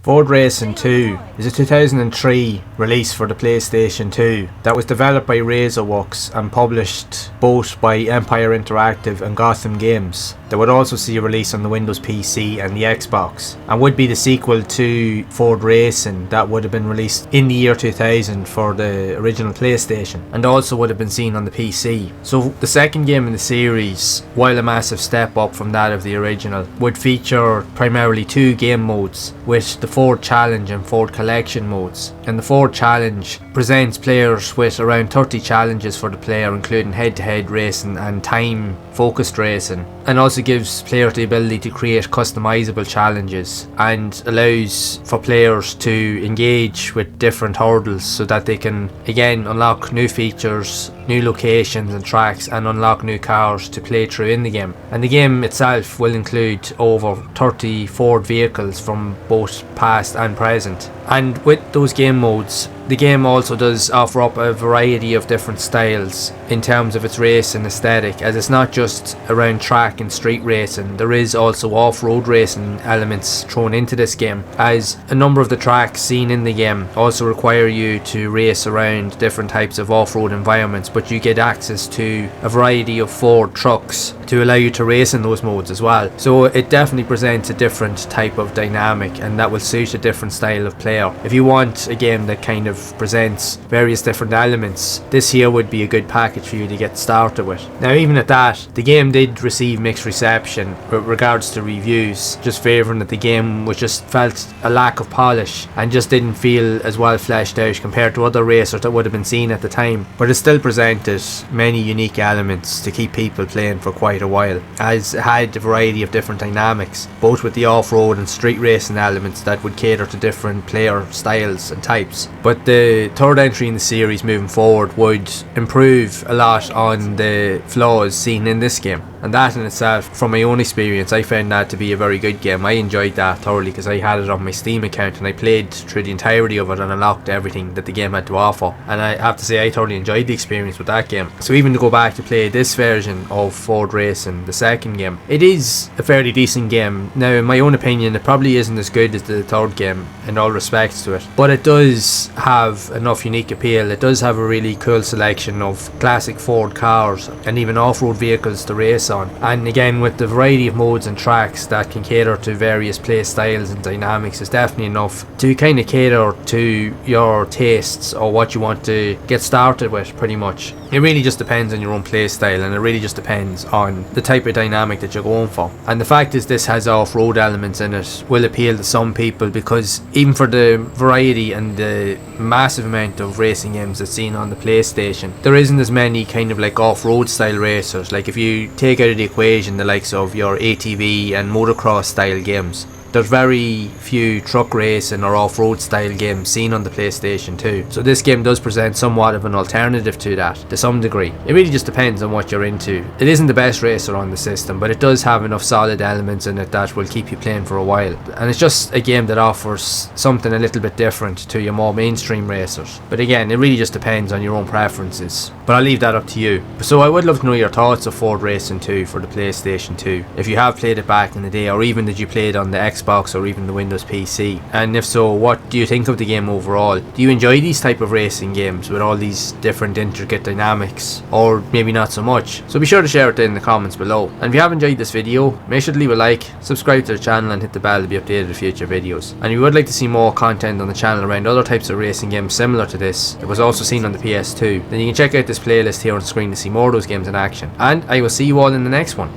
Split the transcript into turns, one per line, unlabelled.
Ford Racing 2 is a 2003 release for the PlayStation 2 that was developed by Razorworks and published both by Empire Interactive and Gotham Games. That would also see a release on the Windows PC and the Xbox, and would be the sequel to Ford Racing that would have been released in the year 2000 for the original PlayStation, and also would have been seen on the PC. So the second game in the series, while a massive step up from that of the original, would feature primarily two game modes, with the Ford Challenge and Ford Collection modes. And the Ford Challenge presents players with around 30 challenges for the player, including head-to-head racing and time-focused racing, and also gives players the ability to create customizable challenges and allows for players to engage with different hurdles so that they can again unlock new features, new locations and tracks, and unlock new cars to play through in the game. And the game itself will include over 30 Ford vehicles from both past and present. And with those game modes, the game also does offer up a variety of different styles in terms of its racing aesthetic, as it's not just around track and street racing. There is also off-road racing elements thrown into this game, as a number of the tracks seen in the game also require you to race around different types of off-road environments, but you get access to a variety of Ford trucks to allow you to race in those modes as well. So it definitely presents a different type of dynamic, and that will suit a different style of player. If you want a game that kind of presents various different elements, this here would be a good package for you to get started with. Now, even at that, the game did receive mixed reception with regards to reviews, just favouring that the game was just felt a lack of polish and just didn't feel as well fleshed out compared to other racers that would have been seen at the time. But it still presented many unique elements to keep people playing for quite a while, as it had a variety of different dynamics, both with the off-road and street racing elements that would cater to different player styles and types. But the third entry in the series moving forward would improve a lot on the flaws seen in this game, and that in itself, from my own experience, I found that to be a very good game. I enjoyed that thoroughly because I had it on my Steam account and I played through the entirety of it and unlocked everything that the game had to offer, and I have to say I thoroughly enjoyed the experience with that game. So even to go back to play this version of Ford Racing, the second game, it is a fairly decent game. Now, in my own opinion, it probably isn't as good as the third game in all respects to it, but it does have enough unique appeal. It does have a really cool selection of classic Ford cars and even off-road vehicles to race on, and again with the variety of modes and tracks that can cater to various play styles and dynamics, is definitely enough to kind of cater to your tastes or what you want to get started with. Pretty much it really just depends on your own play style, and it really just depends on the type of dynamic that you're going for. And the fact is this has off-road elements in it will appeal to some people, because even for the variety and the massive amount of racing games that's seen on the PlayStation, there isn't as many kind of like off-road style racers. Like if you take out of the equation the likes of your ATV and motocross style games, there's very few truck racing or off-road style games seen on the PlayStation 2. So this game does present somewhat of an alternative to that, to some degree. It really just depends on what you're into. It isn't the best racer on the system, but it does have enough solid elements in it that will keep you playing for a while. And it's just a game that offers something a little bit different to your more mainstream racers. But again, it really just depends on your own preferences. But I'll leave that up to you. So I would love to know your thoughts of Ford Racing 2 for the PlayStation 2. If you have played it back in the day, or even did you play it on the Xbox or even the Windows PC, and if so, what do you think of the game overall? Do you enjoy these type of racing games with all these different intricate dynamics, or maybe not so much? So be sure to share it in the comments below. And if you have enjoyed this video, make sure to leave a like, subscribe to the channel and hit the bell to be updated with future videos. And if you would like to see more content on the channel around other types of racing games similar to this that was also seen on the PS2, then you can check out this playlist here on screen to see more of those games in action. And I will see you all in the next one.